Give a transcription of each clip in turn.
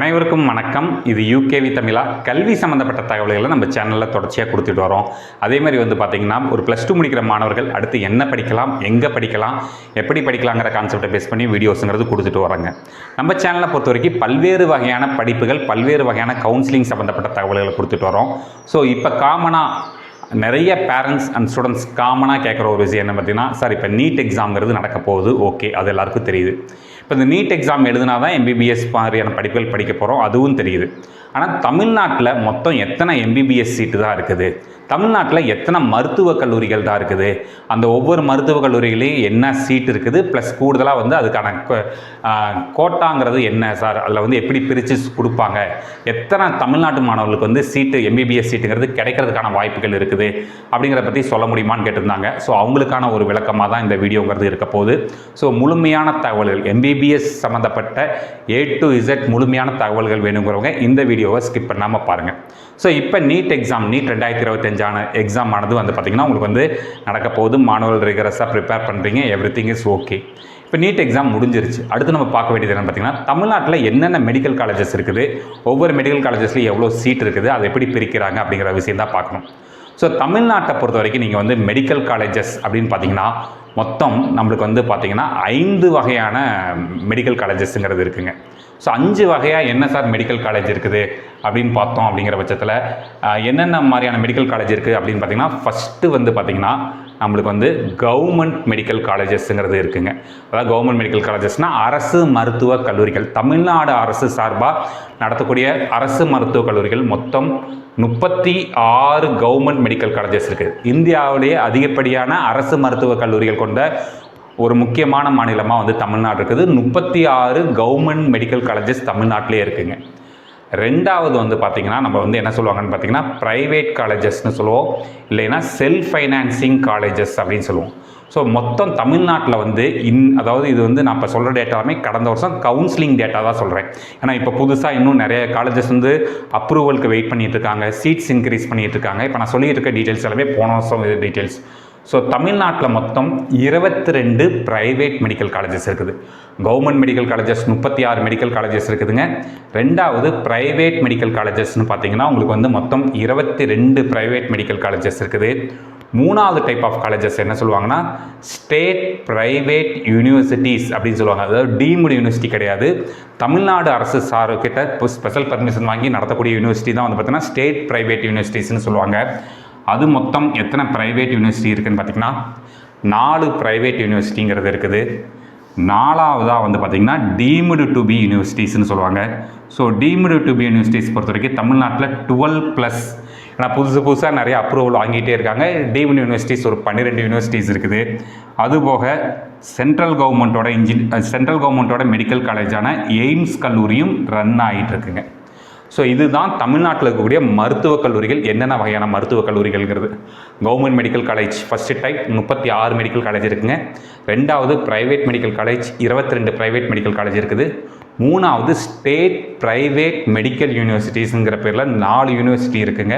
அனைவருக்கும் வணக்கம். இது யூகேவி தமிழா. கல்வி சம்மந்தப்பட்ட தகவல்களை நம்ம சேனலில் தொடர்ச்சியாக கொடுத்துட்டு வரோம். அதே மாதிரி பார்த்திங்கன்னா ஒரு +2 முடிக்கிற மாணவர்கள் அடுத்து என்ன படிக்கலாம், எங்கே படிக்கலாம், எப்படி படிக்கலாங்கிற கான்செப்டை பேஸ் பண்ணி வீடியோஸுங்கிறது கொடுத்துட்டு வராங்க. நம்ம சேனலை பொறுத்த வரைக்கும் பல்வேறு வகையான படிப்புகள், பல்வேறு வகையான கவுன்சிலிங் சம்மந்தப்பட்ட தகவல்களை கொடுத்துட்டு வரோம். ஸோ இப்போ காமனாக நிறைய பேரண்ட்ஸ் அண்ட் ஸ்டூடெண்ட்ஸ் காமனாக கேட்குற ஒரு விஷயம் என்ன பார்த்தீங்கன்னா, சார் இப்போ நீட் எக்ஸாம்ங்கிறது நடக்க போகுது. ஓகே, அது எல்லாருக்கும் தெரியுது. இப்போ இந்த நீட் எக்ஸாம் எழுதினா தான் எம்பிபிஎஸ் மாதிரியான படிப்புகள் படிக்க போகிறோம், அதுவும் தெரியுது. ஆனால் தமிழ்நாட்டில் மொத்தம் எத்தனை எம்பிபிஎஸ் சீட்டு தான் இருக்குது, தமிழ்நாட்டில் எத்தனை மருத்துவக் கல்லூரிகள் தான் இருக்குது, அந்த ஒவ்வொரு மருத்துவக் கல்லூரிகளையும் என்ன சீட் இருக்குது, ப்ளஸ் கூடுதலாக அதுக்கான கோட்டாங்கிறது என்ன சார், அதில் எப்படி பிரித்து கொடுப்பாங்க, எத்தனை தமிழ்நாட்டு மாணவர்களுக்கு சீட்டு எம்பிபிஎஸ் சீட்டுங்கிறது கிடைக்கிறதுக்கான வாய்ப்புகள் இருக்குது அப்படிங்கிறத பற்றி சொல்ல முடியுமான்னு கேட்டிருந்தாங்க. ஸோ அவங்களுக்கான ஒரு விளக்கமாக தான் இந்த வீடியோங்கிறது இருக்க போகுது. ஸோ முழுமையான தகவல்கள், எம்பிபிஎஸ் சம்மந்தப்பட்ட A to Z முழுமையான தகவல்கள் வேணுங்கிறவங்க இந்த வீடியோவை ஸ்கிப் பண்ணாமல் பாருங்கள். ஸோ இப்போ நீட் எக்ஸாம், நீட் 2025 எக்ஸாம் ஆனது பார்த்திங்கன்னா உங்களுக்கு நடக்க போகுது. மாணவர்கள் ரிகரஸாக ப்ரிப்பேர் பண்ணுறீங்க, எவ்ரிதிங் இஸ் ஓகே. இப்போ நீட் எக்ஸாம் முடிஞ்சிருச்சு. அடுத்து நம்ம பார்க்க வேண்டியது என்னென்னு பார்த்தீங்கன்னா, தமிழ்நாட்டில் என்னென்ன மெடிக்கல் காலேஜஸ் இருக்குது, ஒவ்வொரு மெடிக்கல் காலேஜஸ்லையும் எவ்வளோ சீட் இருக்குது, அதை எப்படி பிரிக்கிறாங்க அப்படிங்கிற விஷயம் தான் பார்க்கணும். ஸோ தமிழ்நாட்டை பொறுத்த வரைக்கும் நீங்கள் மெடிக்கல் காலேஜஸ் அப்படின்னு பார்த்தீங்கன்னா மொத்தம் நம்மளுக்கு பார்த்தீங்கன்னா 5 வகையான மெடிக்கல் காலேஜஸ்ங்கிறது இருக்குங்க. ஸோ 5 வகையாக என்ன சார் மெடிக்கல் காலேஜ் இருக்குது அப்படின்னு பார்த்தோம். அப்படிங்கிற பட்சத்தில் என்னென்ன மாதிரியான மெடிக்கல் காலேஜ் இருக்குது அப்படின்னு பார்த்தீங்கன்னா, ஃபஸ்ட்டு பார்த்திங்கன்னா நம்மளுக்கு கவர்மெண்ட் மெடிக்கல் காலேஜஸ்ங்கிறது இருக்குங்க. அதாவது கவர்மெண்ட் மெடிக்கல் காலேஜஸ்னால் அரசு மருத்துவக் கல்லூரிகள், தமிழ்நாடு அரசு சார்பாக நடத்தக்கூடிய அரசு மருத்துவக் கல்லூரிகள் மொத்தம் 36 கவர்மெண்ட் மெடிக்கல் காலேஜஸ் இருக்குது. இந்தியாவிலேயே அதிகப்படியான அரசு மருத்துவக் கல்லூரிகள் கொண்ட ஒரு முக்கியமான மாநிலமாக தமிழ்நாடு இருக்குது. 36 கவர்மெண்ட் மெடிக்கல் காலேஜஸ் தமிழ்நாட்டிலே இருக்குங்க. ரெண்டாவது பார்த்திங்கன்னா நம்ம என்ன சொல்லுவாங்கன்னு பார்த்திங்கன்னா ப்ரைவேட் காலேஜஸ்னு சொல்லுவோம், இல்லைன்னா செல்ஃப் ஃபைனான்சிங் காலேஜஸ் அப்படின்னு சொல்லுவோம். ஸோ மொத்தம் தமிழ்நாட்டில் அதாவது இது நான் இப்போ சொல்கிற டேட்டாவுமே கடந்த வருஷம் கவுன்சிலிங் டேட்டா தான் சொல்கிறேன். ஏன்னா இப்போ புதுசாக இன்னும் நிறைய காலேஜஸ் அப்ரூவலுக்கு வெயிட் பண்ணிகிட்டு இருக்காங்க, சீட்ஸ் இன்க்ரீஸ் பண்ணிகிட்டு இருக்காங்க. இப்போ நான் சொல்லிட்டு இருக்க டீட்டெயில்ஸ் எல்லாமே போன வருஷம் டீட்டெயில்ஸ். ஸோ தமிழ்நாட்டில் மொத்தம் 22 ப்ரைவேட் மெடிக்கல் காலேஜஸ் இருக்குது. Government medical colleges 36 medical colleges இருக்குதுங்க. ரெண்டாவது ப்ரைவேட் மெடிக்கல் காலேஜஸ்னு பார்த்தீங்கன்னா உங்களுக்கு மொத்தம் 22 ப்ரைவேட் மெடிக்கல் காலேஜஸ் இருக்குது. மூணாவது டைப் ஆஃப் காலேஜஸ் என்ன சொல்லுவாங்கன்னா ஸ்டேட் ப்ரைவேட் யூனிவர்சிட்டிஸ் அப்படின்னு சொல்லுவாங்க. அதாவது டீம்டு யூனிவர்சிட்டி கிடையாது, தமிழ்நாடு அரசு சார்கிட்ட ஸ்பெஷல் பர்மிஷன் வாங்கி நடத்தக்கூடிய யூனிவர்சிட்டி தான் பார்த்தீங்கன்னா ஸ்டேட் ப்ரைவேட் யூனிவர்சிட்டிஸ்னு சொல்லுவாங்க. அது மொத்தம் எத்தனை ப்ரைவேட் யூனிவர்சிட்டி இருக்குதுன்னு பார்த்திங்கன்னா 4 ப்ரைவேட் யூனிவர்சிட்டிங்கிறது இருக்குது. நாலாவதாக பார்த்திங்கன்னா டீம்டு டு பி யூனிவர்சிட்டிஸ்னு சொல்லுவாங்க. So deemed to be universities பொறுத்த வரைக்கும் தமிழ்நாட்டில் 12+, ஏன்னா புதுசாக நிறைய அப்ரூவல் வாங்கிட்டே இருக்காங்க. டீம்டு யூனிவர்சிட்டிஸ் ஒரு 12 யூனிவர்சிட்டிஸ் இருக்குது. அதுபோக சென்ட்ரல் கவர்மெண்ட்டோட மெடிக்கல் காலேஜான எய்ம்ஸ் கல்லூரியும் ரன் ஆகிட்டு இருக்குங்க. ஸோ இதுதான் தமிழ்நாட்டில் இருக்கக்கூடிய மருத்துவக் கல்லூரிகள், என்னென்ன வகையான மருத்துவக் கல்லூரிகள்ங்கிறது. Government medical college first type 36 medical college இருக்குங்க. ரெண்டாவது private medical college 22 private medical college இருக்குது. மூணாவது ஸ்டேட் ப்ரைவேட் மெடிக்கல் யூனிவர்சிட்டிஸுங்கிற பேரில் 4 யூனிவர்சிட்டி இருக்குங்க.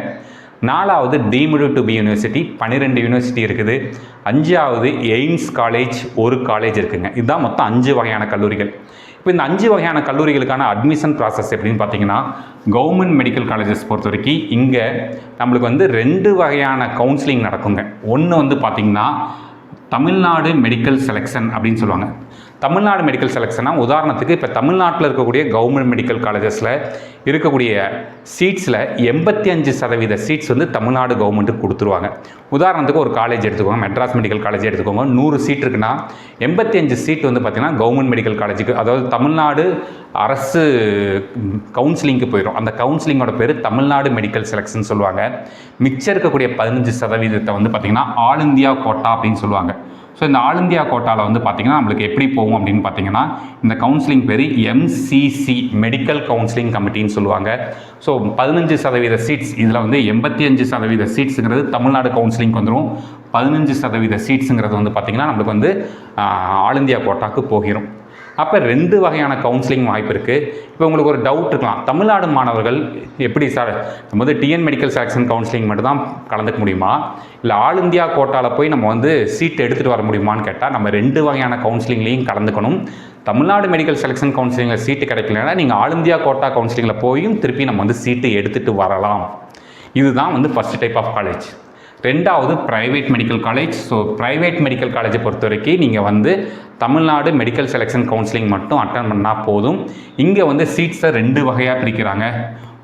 நாலாவது deemed to be university 12 university இருக்குது. அஞ்சாவது எய்ம்ஸ் காலேஜ் ஒரு காலேஜ் இருக்குங்க. இதுதான் மொத்தம் 5 வகையான கல்லூரிகள். இப்போ இந்த 5 வகையான கல்லூரிகளுக்கான அட்மிஷன் ப்ராசஸ் எப்படின்னு பார்த்தீங்கன்னா, கவர்மெண்ட் மெடிக்கல் காலேஜஸ் பொறுத்த வரைக்கும் இங்கே நம்மளுக்கு 2 வகையான கவுன்சிலிங் நடக்குங்க. ஒன்று பார்த்திங்கன்னா தமிழ்நாடு மெடிக்கல் செலெக்ஷன் அப்படின்னு சொல்லுவாங்க. தமிழ்நாடு மெடிக்கல் செலெக்ஷனாக உதாரணத்துக்கு இப்போ தமிழ்நாட்டில் இருக்கக்கூடிய கவர்மெண்ட் மெடிக்கல் காலேஜஸில் இருக்கக்கூடிய சீட்ஸில் 85% சீட்ஸ் தமிழ்நாடு கவர்மெண்ட்டுக்கு கொடுத்துருவாங்க. உதாரணத்துக்கு ஒரு காலேஜ் எடுத்துக்கோங்க, மெட்ராஸ் மெடிக்கல் காலேஜ் எடுத்துக்கோங்க. 100 சீட் இருக்குன்னா 85 சீட் பார்த்திங்கன்னா கவர்மெண்ட் மெடிக்கல் காலேஜுக்கு, அதாவது தமிழ்நாடு அரசு கவுன்சிலிங்க்கு போயிடும். அந்த கவுன்சிலிங்கோட பேர் தமிழ்நாடு மெடிக்கல் செலெக்ஷன் சொல்லுவாங்க. மிச்சம் இருக்கக்கூடிய 15% பார்த்திங்கன்னா ஆல் இந்தியா கோட்டா அப்படின்னு சொல்லுவாங்க. ஸோ இந்த ஆல் இந்தியா கோட்டாவில் பார்த்திங்கன்னா நம்மளுக்கு எப்படி போகும் அப்படின்னு பார்த்தீங்கன்னா, இந்த கவுன்சிலிங் பேர் MCC மெடிக்கல் கவுன்சிலிங் கமிட்டின்னு சொல்லுவாங்க. ஸோ 15% சீட்ஸ் இதில் 85% சீட்ஸுங்கிறது தமிழ்நாடு கவுன்சிலிங் வந்துடும். 15% சீட்ஸுங்கிறது பார்த்திங்கன்னா நம்மளுக்கு ஆல் இந்தியா கோட்டாவுக்கு போகிறோம். அப்போ 2 வகையான கவுன்சிலிங் வாய்ப்பு இருக்குது. இப்போ உங்களுக்கு ஒரு டவுட் இருக்கலாம், தமிழ்நாடு மாணவர்கள் எப்படி சார் நம்ம டிஎன் மெடிக்கல் செலெக்ஷன் கவுன்சிலிங் மட்டும் தான் கலந்துக்க முடியுமா, இல்லை ஆல் இந்தியா கோட்டாவில் போய் நம்ம சீட் எடுத்துகிட்டு வர முடியுமான்னு கேட்டால் நம்ம 2 வகையான கவுன்சிலிங்லேயும் கலந்துக்கணும். தமிழ்நாடு மெடிக்கல் செலெக்ஷன் கவுன்சிலிங்கில் சீட்டு கிடைக்கலன்னா நீங்கள் ஆல் இந்தியா கோட்டா கவுன்சிலிங்கில் போயும் திருப்பி நம்ம வந்து சீட்டு எடுத்துகிட்டு வரலாம். இதுதான் வந்து ஃபஸ்ட் டைப் ஆஃப் காலேஜ். ரெண்டாவது private medical college. So private medical காலேஜை பொறுத்த வரைக்கும் நீங்கள் வந்து தமிழ்நாடு மெடிக்கல் செலெக்ஷன் கவுன்சிலிங் மட்டும் அட்டன் பண்ணால் போதும். இங்கே வந்து சீட்ஸை 2 வகையாக பிரிக்கிறாங்க.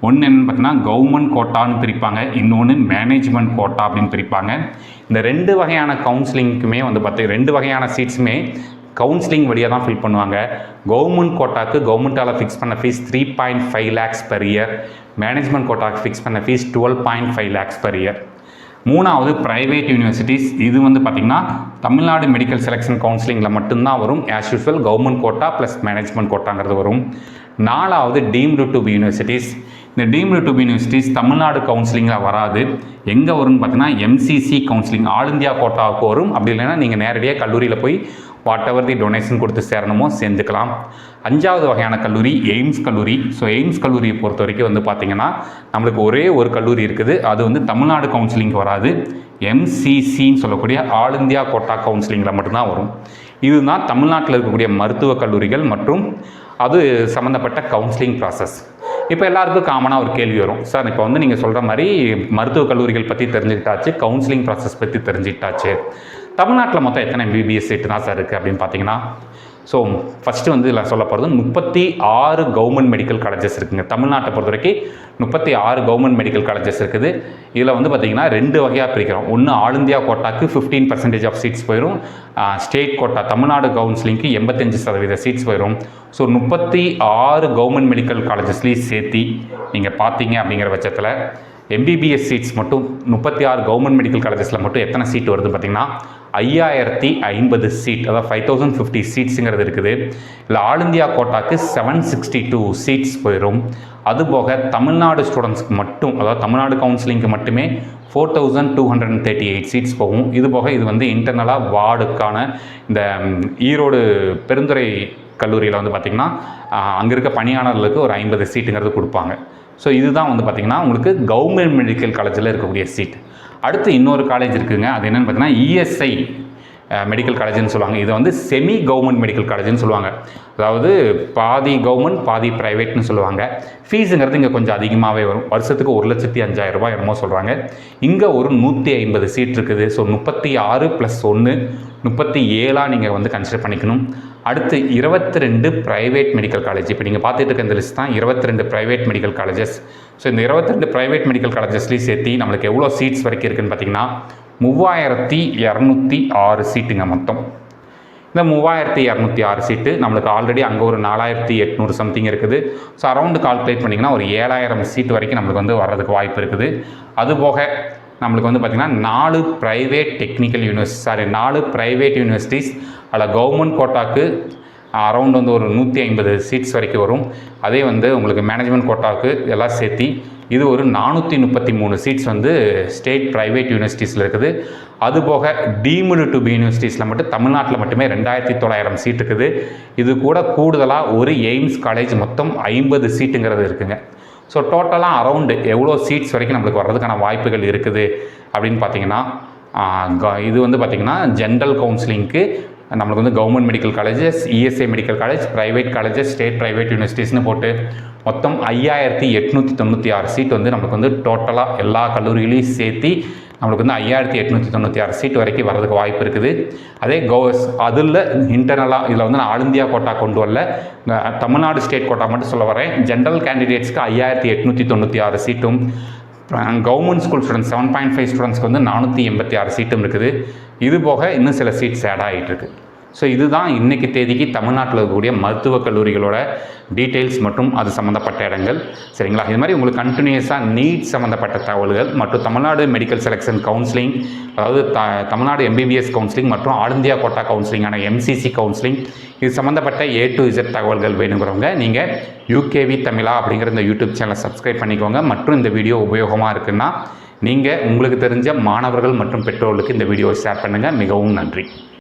ஒன்று என்னென்னு பார்த்தீங்கன்னா கவர்மெண்ட் கோட்டான்னு பிரிப்பாங்க, இன்னொன்று மேனேஜ்மெண்ட் கோட்டா அப்படின்னு பிரிப்பாங்க. இந்த 2 வகையான கவுன்சிலிங்க்குமே வந்து 2 வகையான சீட்ஸுமே கவுன்சிலிங் வழியாக தான் ஃபில் பண்ணுவாங்க. கவர்மெண்ட் கோட்டாக்கு கவர்மெண்ட்டால் ஃபிக்ஸ் பண்ண fees 3.5 lakhs per year, management கோட்டாக்கு ஃபிக்ஸ் பண்ண ஃபீஸ் 12.5 lakhs per year. மூணாவது ப்ரைவேட் யூனிவர்சிட்டிஸ். இது வந்து பார்த்திங்கன்னா தமிழ்நாடு மெடிக்கல் செலெக்ஷன் கவுன்சிலிங்கில் மட்டும்தான் வரும். As usual government quota plus management கோட்டாங்கிறது வரும். நாலாவது டீம்டு டு பி யூனிவர்சிட்டிஸ். இந்த deemed to be universities Tamil Nadu கவுன்சிலிங்கில் வராது. எங்கே வரும்னு பார்த்தீங்கன்னா எம்சிசி கவுன்சிலிங் ஆல் இந்தியா கோட்டாவுக்கு வரும். அப்படி இல்லைன்னா நீங்கள் நேரடியாக கல்லூரியில் போய் வாட் எவர் தி டொனேஷன் கொடுத்து சேரணுமோ சேர்ந்துக்கலாம். 5வது வகையான கல்லூரி எய்ம்ஸ் கல்லூரி. ஸோ எய்ம்ஸ் கல்லூரியை பொறுத்த வரைக்கும் வந்து பார்த்திங்கன்னா நம்மளுக்கு ஒரே ஒரு கல்லூரி இருக்குது. அது வந்து தமிழ்நாடு கவுன்சிலிங்க்கு வராது. எம்சிசின்னு சொல்லக்கூடிய ஆல் இந்தியா கோட்டா கவுன்சிலிங்கில் மட்டும்தான் வரும். இதுதான் தமிழ்நாட்டில் இருக்கக்கூடிய மருத்துவக் கல்லூரிகள் மற்றும் அது சம்மந்தப்பட்ட கவுன்சிலிங் ப்ராசஸ். இப்போ எல்லாருக்கும் காமனாக ஒரு கேள்வி வரும், சார் இப்போ வந்து நீங்கள் சொல்கிற மாதிரி மருத்துவக் கல்லூரிகள் பற்றி தெரிஞ்சுக்கிட்டாச்சு, கவுன்சிலிங் ப்ராசஸ் பற்றி தெரிஞ்சுக்கிட்டாச்சு, தமிழ்நாட்டில் மொத்தம் எத்தனை MBBS சீட்டு தான் சார் இருக்குது அப்படின்னு பார்த்தீங்கன்னா, ஸோ ஃபஸ்ட்டு வந்து இதில் சொல்ல போகிறது 36 கவர்மெண்ட் மெடிக்கல் காலேஜஸ் இருக்குதுங்க. தமிழ்நாட்டை பொறுத்த வரைக்கும் 36 கவர்மெண்ட் மெடிக்கல் காலேஜஸ் இருக்குது. இதில் வந்து பார்த்திங்கன்னா 2 வகையாக பிரிக்கிறோம். ஒன்று ஆல் இந்தியா கோட்டாக்கு 15% ஆஃப் சீட்ஸ் போயிடும். ஸ்டேட் கோட்டா தமிழ்நாடு கவுன்சிலிங்க்கு 85% சீட்ஸ் போயிடும். ஸோ 36 கவர்மெண்ட் மெடிக்கல் காலேஜஸ்லேயும் சேர்த்து நீங்கள் பார்த்தீங்க அப்படிங்கிற பட்சத்தில் MBBS சீட்ஸ் மட்டும் 36 கவர்மெண்ட் மெடிக்கல் காலேஜஸில் மட்டும் எத்தனை சீட் வருது பார்த்திங்கன்னா 5050 சீட், அதாவது 5050 சீட்ஸுங்கிறது இருக்குது. இல்லை ஆல் இந்தியா கோட்டாக்கு 762 சீட்ஸ் போயிடும். அதுபோக தமிழ்நாடு ஸ்டூடெண்ட்ஸ்க்கு மட்டும், அதாவது தமிழ்நாடு கவுன்சிலிங்க்கு மட்டுமே 4238 சீட்ஸ் போகும். இது போக இது வந்து இன்டர்னலாக வார்டுக்கான இந்த ஈரோடு பெருந்துறை கல்லூரியில் வந்து பார்த்திங்கன்னா அங்கே இருக்க பணியாளர்களுக்கு ஒரு 50 சீட்டுங்கிறது கொடுப்பாங்க. ஸோ இதுதான் வந்து பார்த்திங்கன்னா உங்களுக்கு கவர்மெண்ட் மெடிக்கல் காலேஜில் இருக்கக்கூடிய சீட். அடுத்து இன்னொரு காலேஜ் இருக்குதுங்க. அது என்னென்னு பார்த்தீங்கன்னா ESI மெடிக்கல் காலேஜ்னு சொல்லுவாங்க. இதை வந்து செமி கவர்மெண்ட் மெடிக்கல் காலேஜ்னு சொல்லுவாங்க. அதாவது பாதி கவர்மெண்ட் பாதி ப்ரைவேட்னு சொல்லுவாங்க. ஃபீஸுங்கிறது இங்கே கொஞ்சம் அதிகமாகவே வரும். வருஷத்துக்கு 1,05,000 ரூபாய் என்னமோ சொல்கிறாங்க. இங்கே ஒரு 150 சீட் இருக்குது. ஸோ 36 + 1 37 நீங்கள் வந்து கன்சிடர் பண்ணிக்கணும். அடுத்து 22 ப்ரைவேட் மெடிக்கல் காலேஜ். இப்போ நீங்கள் பார்த்துட்டு இருக்க இந்த லிஸ்ட் தான் 22 ப்ரைவேட் மெடிக்கல் காலேஜஸ். ஸோ இந்த 22 ப்ரைவேட் மெடிக்கல் காலேஜஸ்லேயும் சேர்த்து நம்மளுக்கு எவ்வளோ சீட்ஸ் வரைக்கும் இருக்குதுன்னு பார்த்தீங்கன்னா 3206 சீட்டுங்க மொத்தம். இந்த 3206 சீட்டு நம்மளுக்கு ஆல்ரெடி அங்கே ஒரு 4800 சம்திங் இருக்குது. ஸோ அரௌண்டு கால்குலேட் பண்ணிங்கன்னா ஒரு 7000 சீட்டு வரைக்கும் நம்மளுக்கு வந்து வர்றதுக்கு வாய்ப்பு இருக்குது. அதுபோக நம்மளுக்கு வந்து பார்த்திங்கன்னா 4 ப்ரைவேட் யூனிவர்சிட்டிஸ் அதில் கவர்மெண்ட் கோட்டாக்கு அரௌண்ட் வந்து ஒரு 150 சீட்ஸ் வரைக்கும் வரும். அதே வந்து உங்களுக்கு மேனேஜ்மெண்ட் கோட்டாவுக்கு எல்லாம் சேர்த்தி இது ஒரு 433 சீட்ஸ் வந்து ஸ்டேட் ப்ரைவேட் யூனிவர்சிட்டிஸில் இருக்குது. அதுபோக டீம்டு டு பி யூனிவர்சிட்டிஸில் மட்டும் தமிழ்நாட்டில் மட்டுமே 2900 சீட் இருக்குது. இது கூட கூடுதலாக ஒரு எய்ம்ஸ் காலேஜ் மொத்தம் 50 சீட்டுங்கிறது இருக்குதுங்க. ஸோ டோட்டலாக அரௌண்டு எவ்வளோ சீட்ஸ் வரைக்கும் நம்மளுக்கு வர்றதுக்கான வாய்ப்புகள் இருக்குது அப்படின்னு பார்த்தீங்கன்னா, இது வந்து பார்த்திங்கன்னா ஜென்ரல் கவுன்சிலிங்க்கு நம்மளுக்கு வந்து government medical colleges, ESI medical college, private colleges, state private யூனிவர்சிட்டிஸ்னு போட்டு மொத்தம் 5896 சீட் வந்து நம்மளுக்கு வந்து டோட்டலாக எல்லா கல்லூரிகளையும் சேர்த்து நம்மளுக்கு வந்து 5896 சீட் வரைக்கும் வர்றதுக்கு வாய்ப்பு இருக்குது. அதே அதில் இன்டர்னலாக இதில் வந்து நான் ஆல் இந்தியா கோட்டா கொண்டு வரல, தமிழ்நாடு ஸ்டேட் கோட்டா மட்டும் சொல்ல வரேன். ஜென்ரல் கேண்டிடேட்ஸ்க்கு 5896 சீட்டும், கவர்மெண்ட் ஸ்கூல் ஸ்டூடெண்ட்ஸ் 7.5 ஸ்டூடெண்ட்ஸ்க்கு வந்து 486 சீட்டும் இருக்குது. இது போக இன்னும் சில சீட்ஸ் ஆட் ஆகிட்டு இருக்கு. ஸோ இதுதான் இன்றைக்கி தேதிக்கு தமிழ்நாட்டில் இருக்கக்கூடிய மருத்துவக் கல்லூரிகளோட டீட்டெயில்ஸ் மற்றும் அது சம்மந்தப்பட்ட இடங்கள். சரிங்களா? இது மாதிரி உங்களுக்கு கண்டினியூஸாக நீட் சம்மந்தப்பட்ட தகவல்கள் மற்றும் தமிழ்நாடு மெடிக்கல் செலெக்ஷன் கவுன்சிலிங், அதாவது தமிழ்நாடு MBBS கவுன்சிலிங் மற்றும் ஆல் இந்தியா கோட்டா கவுன்சிலிங்கான MCC கவுன்சிலிங், இது சம்மந்தப்பட்ட A to Z தகவல்கள் வேணுங்கிறவங்க நீங்கள் UKV தமிழா அப்படிங்கிற இந்த யூடியூப் சேனலை சப்ஸ்கிரைப் பண்ணிக்கோங்க. மற்றும் இந்த வீடியோ உபயோகமாக இருக்குன்னா நீங்கள் உங்களுக்கு தெரிஞ்ச மாணவர்கள் மற்றும் பெற்றோர்களுக்கு இந்த வீடியோவை ஷேர் பண்ணுங்கள். மிகவும் நன்றி.